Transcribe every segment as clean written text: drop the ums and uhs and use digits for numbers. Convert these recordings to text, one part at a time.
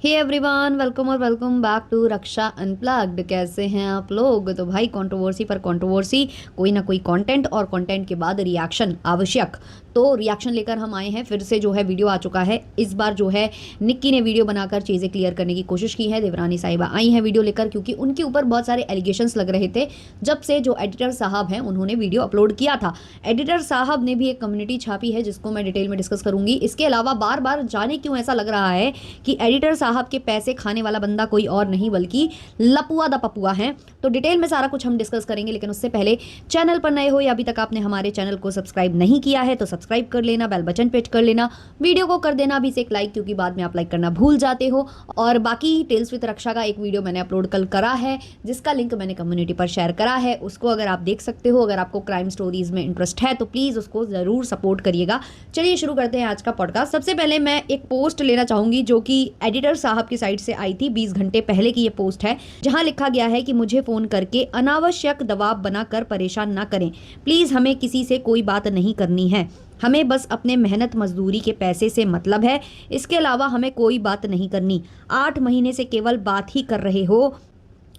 हे everyone, welcome और welcome back to Raksha unplugged. कैसे हैं आप लोग? तो भाई कंट्रोवर्सी पर कंट्रोवर्सी, कोई ना कोई कंटेंट और कंटेंट के बाद रिएक्शन आवश्यक। तो रिएक्शन लेकर हम आए हैं, फिर से जो है वीडियो आ चुका है। इस बार जो है निक्की ने वीडियो बनाकर चीज़ें क्लियर करने की कोशिश की है। देवरानी साहिबा आई हैं वीडियो लेकर, क्योंकि उनके ऊपर बहुत सारे एलिगेशंस लग रहे थे जब से जो एडिटर साहब हैं उन्होंने वीडियो अपलोड किया था। एडिटर साहब ने भी एक कम्युनिटी छापी है जिसको मैं डिटेल में डिस्कस करूंगी। इसके अलावा बार बार जाने क्यों ऐसा लग रहा है कि एडिटर साहब के पैसे खाने वाला बंदा कोई और नहीं बल्कि लपुआ द पपुआ है। तो डिटेल में सारा कुछ हम डिस्कस करेंगे, लेकिन उससे पहले चैनल पर नए हो या अभी तक आपने हमारे चैनल को सब्सक्राइब नहीं किया है तो सब्सक्राइब कर लेना, बेल बटन प्रेस कर लेना, वीडियो को कर देना अभी से एक लाइक, क्योंकि बाद में आप लाइक करना भूल जाते हो। और बाकी टेल्स विद रक्षा का एक वीडियो मैंने अपलोड कल करा है, जिसका लिंक मैंने कम्युनिटी पर शेयर करा है, उसको अगर आप देख सकते हो। अगर आपको क्राइम स्टोरीज में इंटरेस्ट है तो प्लीज़ उसको ज़रूर सपोर्ट करिएगा। चलिए शुरू करते हैं आज का पॉडकास्ट। सबसे पहले मैं एक पोस्ट लेना चाहूँगी जो कि एडिटर साहब की साइट से आई थी। 20 घंटे पहले की ये पोस्ट है, जहां लिखा गया है कि मुझे फोन करके अनावश्यक दबाव बनाकर परेशान ना करें प्लीज। हमें किसी से कोई बात नहीं करनी है, हमें बस अपने मेहनत मजदूरी के पैसे से मतलब है, इसके अलावा हमें कोई बात नहीं करनी। 8 महीने से केवल बात ही कर रहे हो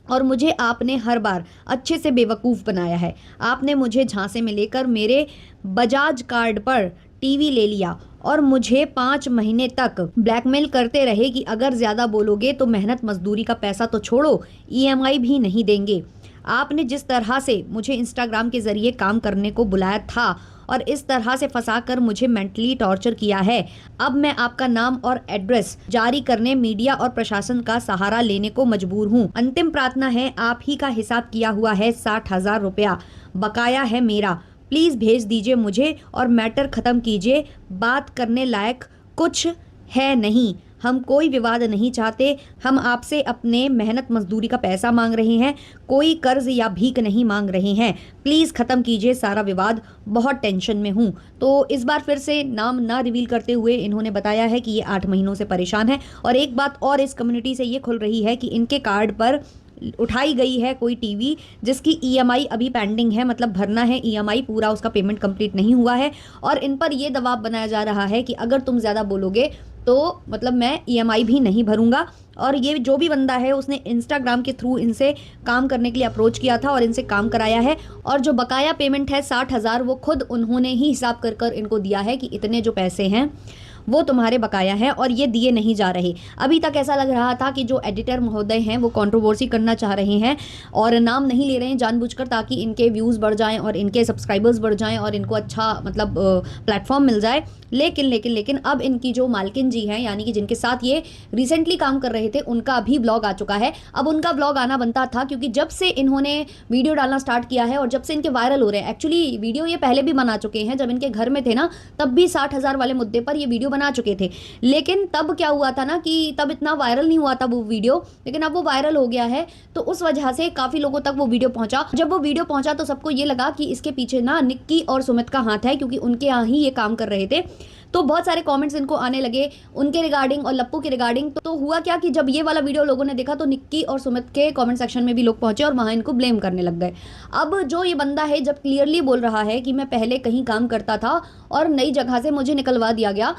और मुझे आपने हर बार अच्छे से बेवकूफ़ बनाया है। आपने मुझे झांसे में लेकर मेरे बजाज कार्ड पर टीवी ले लिया और मुझे 5 महीने तक ब्लैकमेल करते रहे कि अगर ज़्यादा बोलोगे तो मेहनत मजदूरी का पैसा तो छोड़ो, ईएमआई भी नहीं देंगे। आपने जिस तरह से मुझे इंस्टाग्राम के ज़रिए काम करने को बुलाया था और इस तरह से फंसाकर मुझे मेंटली टॉर्चर किया है, अब मैं आपका नाम और एड्रेस जारी करने मीडिया और प्रशासन का सहारा लेने को मजबूर हूँ। अंतिम प्रार्थना है, आप ही का हिसाब किया हुआ है 60,000 रुपया बकाया है मेरा, प्लीज़ भेज दीजिए मुझे और मैटर ख़त्म कीजिए। बात करने लायक कुछ है नहीं, हम कोई विवाद नहीं चाहते, हम आपसे अपने मेहनत मजदूरी का पैसा मांग रहे हैं, कोई कर्ज या भीख नहीं मांग रहे हैं। प्लीज़ ख़त्म कीजिए सारा विवाद, बहुत टेंशन में हूँ। तो इस बार फिर से नाम ना रिवील करते हुए इन्होंने बताया है कि ये 8 महीनों से परेशान है। और एक बात और इस कम्युनिटी से ये खुल रही है कि इनके कार्ड पर उठाई गई है कोई टीवी जिसकी ईएमआई अभी पेंडिंग है, मतलब भरना है ईएमआई, पूरा उसका पेमेंट कंप्लीट नहीं हुआ है। और इन पर यह दबाव बनाया जा रहा है कि अगर तुम ज़्यादा बोलोगे तो मतलब मैं ईएमआई भी नहीं भरूंगा। और ये जो भी बंदा है उसने इंस्टाग्राम के थ्रू इनसे काम करने के लिए अप्रोच किया था और इनसे काम कराया है। और जो बकाया पेमेंट है 60,000, वो खुद उन्होंने ही हिसाब कर कर इनको दिया है कि इतने जो पैसे हैं वो तुम्हारे बकाया हैं और ये दिए नहीं जा रहे। अभी तक ऐसा लग रहा था कि जो एडिटर महोदय हैं वो कंट्रोवर्सी करना चाह रहे हैं और नाम नहीं ले रहे हैं जानबूझकर, ताकि इनके व्यूज़ बढ़ जाएं और इनके सब्सक्राइबर्स बढ़ जाएं और इनको अच्छा मतलब प्लेटफॉर्म मिल जाए। लेकिन अब इनकी जो मालकिन जी हैं, यानी कि जिनके साथ ये रिसेंटली काम कर रहे थे, उनका भी ब्लॉग आ चुका है। अब उनका ब्लॉग आना बनता था, क्योंकि जब से इन्होंने वीडियो डालना स्टार्ट किया है और जब से इनके वायरल हो रहे हैं, एक्चुअली वीडियो ये पहले भी बना चुके हैं, जब इनके घर में थे ना तब भी 60,000 वाले मुद्दे पर ये वीडियो बना चुके थे। लेकिन तब क्या हुआ था ना कि तब इतना वायरल नहीं हुआ था वो वीडियो, लेकिन अब वो वायरल हो गया है तो उस वजह से काफ़ी लोगों तक वो वीडियो पहुंचा। जब वो वीडियो पहुंचा तो सबको ये लगा कि इसके पीछे ना निक्की और सुमित का हाथ है, क्योंकि उनके यहाँ ही ये काम कर रहे थे। तो बहुत सारे कमेंट्स इनको आने लगे उनके रिगार्डिंग और लप्पू के रिगार्डिंग। तो हुआ क्या कि जब ये वाला वीडियो लोगों ने देखा तो निक्की और सुमित के कमेंट सेक्शन में भी लोग पहुंचे और वहां इनको ब्लेम करने लग गए। अब जो ये बंदा है जब क्लियरली बोल रहा है कि मैं पहले कहीं काम करता था और नई जगह से मुझे निकलवा दिया गया,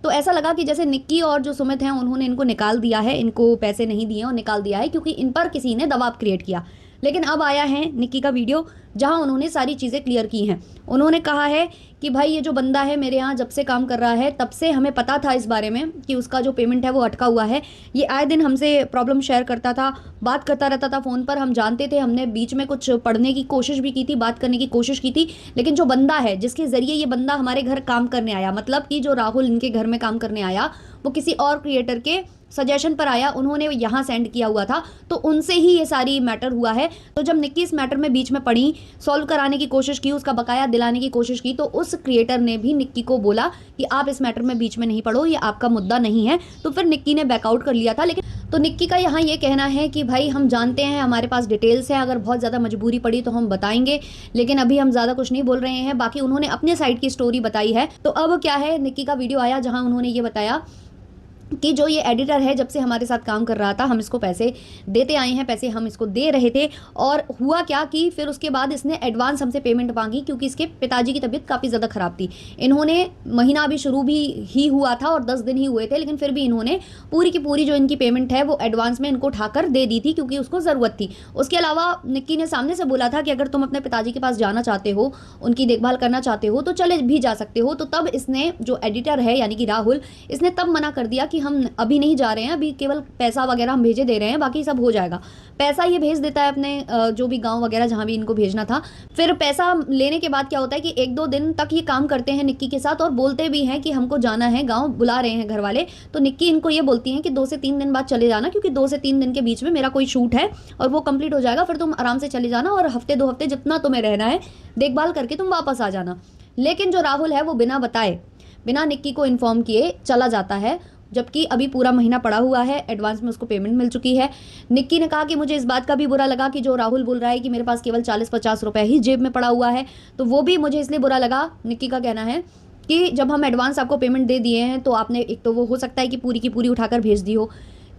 तो ऐसा लगा कि जैसे निक्की और जो सुमित हैं उन्होंने इनको निकाल दिया है, इनको पैसे नहीं दिए और निकाल दिया है क्योंकि इन पर किसी ने दबाव क्रिएट किया। लेकिन अब आया है निक्की का वीडियो जहां उन्होंने सारी चीज़ें क्लियर की हैं। उन्होंने कहा है कि भाई ये जो बंदा है मेरे यहाँ जब से काम कर रहा है तब से हमें पता था इस बारे में कि उसका जो पेमेंट है वो अटका हुआ है। ये आए दिन हमसे प्रॉब्लम शेयर करता था, बात करता रहता था फ़ोन पर, हम जानते थे। हमने बीच में कुछ पढ़ने की कोशिश भी की थी, बात करने की कोशिश की थी, लेकिन जो बंदा है जिसके ज़रिए ये बंदा हमारे घर काम करने आया, मतलब कि जो राहुल इनके घर में काम करने आया, वो किसी और क्रिएटर के सजेशन पर आया, उन्होंने यहाँ सेंड किया हुआ था, तो उनसे ही ये सारी मैटर हुआ है। तो जब निक्की इस मैटर में बीच में पड़ी, सॉल्व कराने की कोशिश की, उसका बकाया दिलाने की कोशिश की, तो उस क्रिएटर ने भी निक्की को बोला कि आप इस मैटर में बीच में नहीं पड़ो, ये आपका मुद्दा नहीं है। तो फिर निक्की ने बैकआउट कर लिया था। लेकिन तो निक्की का यहाँ ये कहना है कि भाई हम जानते हैं, हमारे पास डिटेल्स हैं, अगर बहुत ज़्यादा मजबूरी पड़ी तो हम बताएंगे, लेकिन अभी हम ज़्यादा कुछ नहीं बोल रहे हैं। बाकी उन्होंने अपने साइड की स्टोरी बताई है। तो अब क्या है, निक्की का वीडियो आया जहाँ उन्होंने ये बताया कि जो ये एडिटर है जब से हमारे साथ काम कर रहा था, हम इसको पैसे देते आए हैं, पैसे हम इसको दे रहे थे। और हुआ क्या कि फिर उसके बाद इसने एडवांस हमसे पेमेंट मांगी, क्योंकि इसके पिताजी की तबीयत काफ़ी ज़्यादा ख़राब थी। इन्होंने महीना अभी शुरू भी ही हुआ था और 10 दिन ही हुए थे, लेकिन फिर भी इन्होंने पूरी की पूरी जो इनकी पेमेंट है वो एडवांस में इनको उठाकर दे दी थी, क्योंकि उसको ज़रूरत थी। उसके अलावा निक्की ने सामने से बोला था कि अगर तुम अपने पिताजी के पास जाना चाहते हो, उनकी देखभाल करना चाहते हो, तो चले भी जा सकते हो। तो तब इसने, जो एडिटर है यानी कि राहुल, इसने तब मना कर दिया कि हम अभी नहीं जा रहे हैं, अभी केवल पैसा वगैरह हम भेजे दे रहे हैं, बाकी सब हो जाएगा। पैसा ये भेज देता है अपने जो भी गांव वगैरह जहां भी इनको भेजना था। फिर पैसा लेने के बाद क्या होता है कि 1-2 दिन तक ये काम करते हैं निक्की के साथ और बोलते भी हैं कि हमको जाना है, गांव बुला रहे हैं घर वाले। तो निक्की इनको ये बोलती हैं कि 2 से 3 दिन बाद चले जाना, क्योंकि 2 से 3 दिन के बीच में मेरा कोई शूट है और वो कंप्लीट हो जाएगा, फिर तुम आराम से चले जाना और हफ्ते 2 हफ्ते जितना तुम्हें रहना है देखभाल करके तुम वापस आ जाना। लेकिन जो राहुल है वो बिना बताए, बिना निक्की को इन्फॉर्म किए चला जाता है, जबकि अभी पूरा महीना पड़ा हुआ है, एडवांस में उसको पेमेंट मिल चुकी है। निक्की ने कहा कि मुझे इस बात का भी बुरा लगा कि जो राहुल बोल रहा है कि मेरे पास केवल 40-50 रुपए ही जेब में पड़ा हुआ है, तो वो भी मुझे इसलिए बुरा लगा। निक्की का कहना है कि जब हम एडवांस आपको पेमेंट दे दिए हैं तो आपने, एक तो वो हो सकता है कि पूरी की पूरी उठाकर भेज दी हो,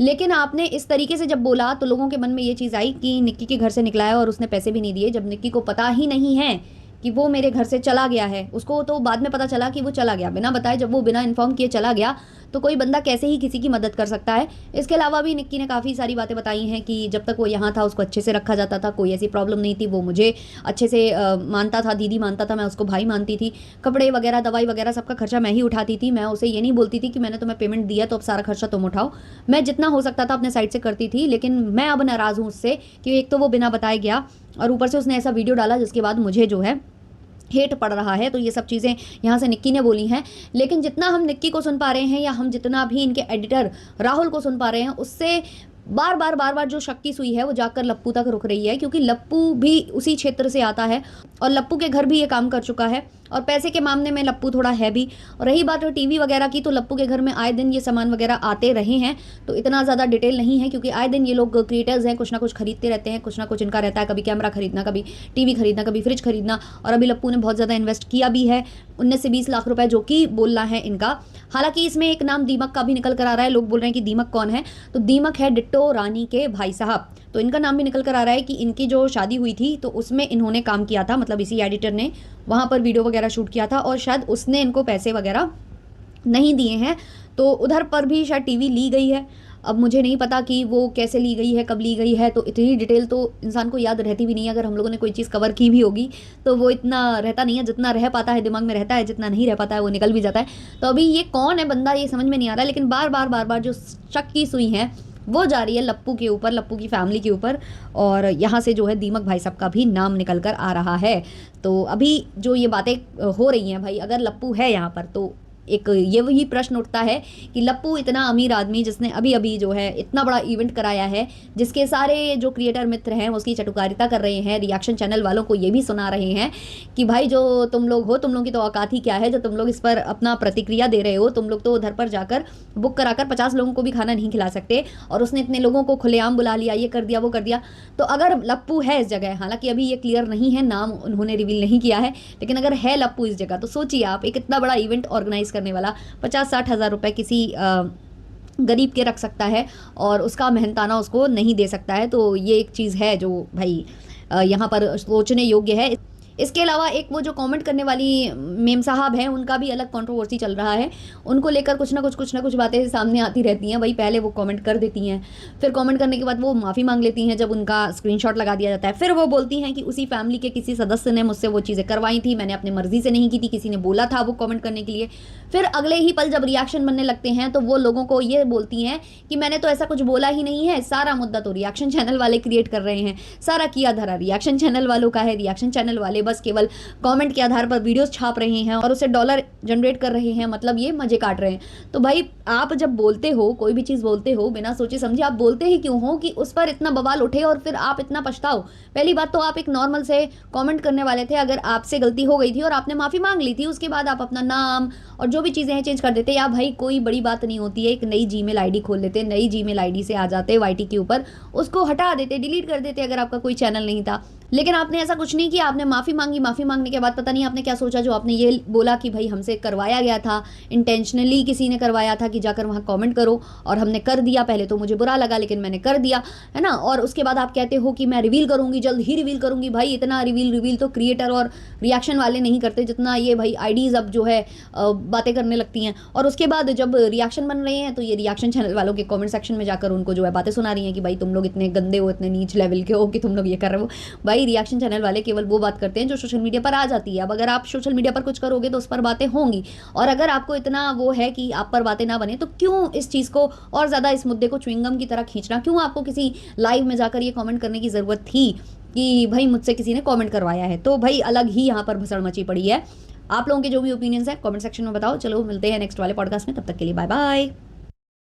लेकिन आपने इस तरीके से जब बोला तो लोगों के मन में ये चीज़ आई कि निक्की के घर से निकला है और उसने पैसे भी नहीं दिए, जब निक्की को पता ही नहीं है कि वो मेरे घर से चला गया है। उसको तो बाद में पता चला कि वो चला गया बिना बताए, जब वो बिना इन्फॉर्म किए चला गया, तो कोई बंदा कैसे ही किसी की मदद कर सकता है। इसके अलावा भी निक्की ने काफ़ी सारी बातें बताई हैं कि जब तक वो यहाँ था उसको अच्छे से रखा जाता था, कोई ऐसी प्रॉब्लम नहीं थी, वो मुझे अच्छे से मानता था, दीदी मानता था, मैं उसको भाई मानती थी। कपड़े वगैरह, दवाई वगैरह सबका खर्चा मैं ही उठाती थी। मैं उसे ये नहीं बोलती थी कि मैंने तुम्हें पेमेंट दिया तो अब सारा खर्चा तुम उठाओ। मैं जितना हो सकता था अपने साइड से करती थी, लेकिन मैं अब नाराज़ हूँ उससे कि एक तो वो बिना बताए गया और ऊपर से उसने ऐसा वीडियो डाला जिसके बाद मुझे जो है हेट पड़ रहा है। तो ये सब चीज़ें यहाँ से निक्की ने बोली हैं। लेकिन जितना हम निक्की को सुन पा रहे हैं या हम जितना भी इनके एडिटर राहुल को सुन पा रहे हैं, उससे बार बार जो शक की सुई है वो जाकर लप्पू तक रुक रही है, क्योंकि लप्पू भी उसी क्षेत्र से आता है और लप्पू के घर भी ये काम कर चुका है और पैसे के मामले में लप्पू थोड़ा है भी। और रही बात टीवी वगैरह की, तो लप्पू के घर में आए दिन ये सामान वगैरह आते रहे हैं, तो इतना ज़्यादा डिटेल नहीं है, क्योंकि आए दिन ये लोग क्रिएटर्स हैं, कुछ ना कुछ खरीदते रहते हैं, कुछ ना कुछ इनका रहता है, कभी कैमरा खरीदना, कभी टीवी खरीदना, कभी फ्रिज खरीदना। और अभी लप्पू ने बहुत ज़्यादा इन्वेस्ट किया भी है, 19 से 20 लाख रुपए, जो कि बोलना है इनका। हालांकि इसमें एक नाम दीमक का भी निकल कर आ रहा है, लोग बोल रहे हैं कि दीमक कौन है, तो दीमक है डिट्टो रानी के भाई साहब। तो इनका नाम भी निकल कर आ रहा है कि इनकी जो शादी हुई थी तो उसमें इन्होंने काम किया था, मतलब इसी एडिटर ने वहाँ पर वीडियो वगैरह शूट किया था और शायद उसने इनको पैसे वगैरह नहीं दिए हैं, तो उधर पर भी शायद टीवी ली गई है। अब मुझे नहीं पता कि वो कैसे ली गई है, कब ली गई है, तो इतनी डिटेल तो इंसान को याद रहती भी नहीं है। अगर हम लोगों ने कोई चीज़ कवर की भी होगी तो वो इतना रहता नहीं है, जितना रह पाता है दिमाग में रहता है, जितना नहीं रह पाता है वो निकल भी जाता है। तो अभी ये कौन है बंदा, ये समझ में नहीं आ रहा है, लेकिन बार बार जो शक की सुई है वो जा रही है लप्पू के ऊपर, लप्पू की फैमिली के ऊपर, और यहाँ से जो है दीमक भाई साहब का भी नाम निकल कर आ रहा है। तो अभी जो ये बातें हो रही हैं भाई, अगर लप्पू है यहाँ पर तो एक ये वही प्रश्न उठता है कि लप्पू इतना अमीर आदमी जिसने अभी अभी जो है इतना बड़ा इवेंट कराया है, जिसके सारे जो क्रिएटर मित्र हैं उसकी चटुकारिता कर रहे हैं, रिएक्शन चैनल वालों को ये भी सुना रहे हैं कि भाई जो तुम लोग हो, तुम लोगों की तो औकात ही क्या है जो तुम लोग इस पर अपना प्रतिक्रिया दे रहे हो। तुम लोग तो उधर पर जाकर बुक कराकर 50 लोगों को भी खाना नहीं खिला सकते, और उसने इतने लोगों को खुलेआम बुला लिया, ये कर दिया वो कर दिया। तो अगर लप्पू है इस जगह, हालांकि अभी ये क्लियर नहीं है, नाम उन्होंने रिवील नहीं किया है, लेकिन अगर है लप्पू इस जगह तो सोचिए आप, एक इतना बड़ा इवेंट ऑर्गेनाइज करने वाला 50-60 हज़ार रुपए किसी गरीब के रख सकता है और उसका मेहनताना उसको नहीं दे सकता है। तो ये एक चीज़ है जो भाई यहाँ पर सोचने योग्य है। इसके अलावा एक वो जो कमेंट करने वाली मेम साहब हैं, उनका भी अलग कंट्रोवर्सी चल रहा है। उनको लेकर कुछ ना कुछ बातें सामने आती रहती हैं। भाई पहले वो कमेंट कर देती हैं, फिर कमेंट करने के बाद वो माफ़ी मांग लेती हैं जब उनका स्क्रीनशॉट लगा दिया जाता है, फिर वो बोलती हैं कि उसी फैमिली के किसी सदस्य ने मुझसे वो चीज़ें करवाई थी, मैंने अपनी मर्जी से नहीं की थी, किसी ने बोला था वो कमेंट करने के लिए। फिर अगले ही पल जब रिएक्शन बनने लगते हैं तो वो लोगों को ये बोलती हैं कि मैंने तो ऐसा कुछ बोला ही नहीं है, सारा मुद्दा तो रिएक्शन चैनल वाले क्रिएट कर रहे हैं, सारा किया धरा रिएक्शन चैनल वालों का है, रिएक्शन चैनल वाले बस केवल कमेंट के आधार पर वीडियोस छाप रहे हैं और उसे डॉलर जनरेट कर रहे हैं, मतलब ये मजे काट रहे हैं। तो भाई आप जब बोलते हो, कोई भी चीज़ बोलते हो, बिना सोचे समझे आप बोलते ही क्यों हो कि उस पर इतना बवाल उठे और फिर आप इतना पछताओ। पहली बात तो आप एक नॉर्मल से कमेंट करने वाले थे, अगर आपसे गलती हो गई थी और आपने माफ़ी मांग ली थी, उसके बाद आप अपना नाम और जो भी चीज़ें हैं चेंज कर देते, या भाई कोई बड़ी बात नहीं होती है, एक नई जीमेल आईडी खोल लेते, नई जीमेल आईडी से आ जाते वाईटी के ऊपर, उसको हटा देते, डिलीट कर देते अगर आपका कोई चैनल नहीं था। लेकिन आपने ऐसा कुछ नहीं किया, आपने माफ़ी माँगी, माफ़ी माँगने के बाद पता नहीं आपने क्या सोचा, जो आपने ये बोला कि भई हमसे करवाया गया था, इंटेंशनली किसी ने करवाया था कि जाकर वहाँ कमेंट करो, और हमने कर दिया। पहले तो मुझे बुरा लगा लेकिन मैंने कर दिया, है ना? और उसके बाद आप कहते हो कि मैं रिवील करूँगी, जल्द ही रिवील करूँगी। भाई इतना रिवील तो क्रिएटर और रिएक्शन वाले नहीं करते, जितना ये भाई आईडीज़ अब जो है बातें करने लगती हैं। और उसके बाद जब रिएक्शन बन रहे हैं तो ये रिएक्शन चैनल वालों के कमेंट सेक्शन में जाकर उनको जो है बातें सुना रही हैं कि भाई तुम लोग इतने गंदे हो, इतने नीच लेवल के हो कि तुम लोग ये कर रहे हो। भाई रिएक्शन चैनल वाले केवल वो बात करते हैं जो सोशल मीडिया पर आ जाती है। अब अगर आप सोशल मीडिया पर कुछ करोगे तो उस पर बातें होंगी, और अगर आपको इतना वो है कि आप पर बातें ना बने, तो क्यों इस चीज़ को और ज़्यादा, इस मुद्दे को च्युइंगम की तरह खींचना? क्यों आपको किसी लाइव में जाकर ये कमेंट करने की ज़रूरत थी कि भाई मुझसे किसी ने कमेंट करवाया है? तो भाई अलग ही यहाँ पर भसड़ मची पड़ी है। आप लोगों के जो भी ओपिनियंस है कमेंट सेक्शन में बताओ। चलो मिलते हैं नेक्स्ट वाले पॉडकास्ट में, तब तक के लिए बाय बाय।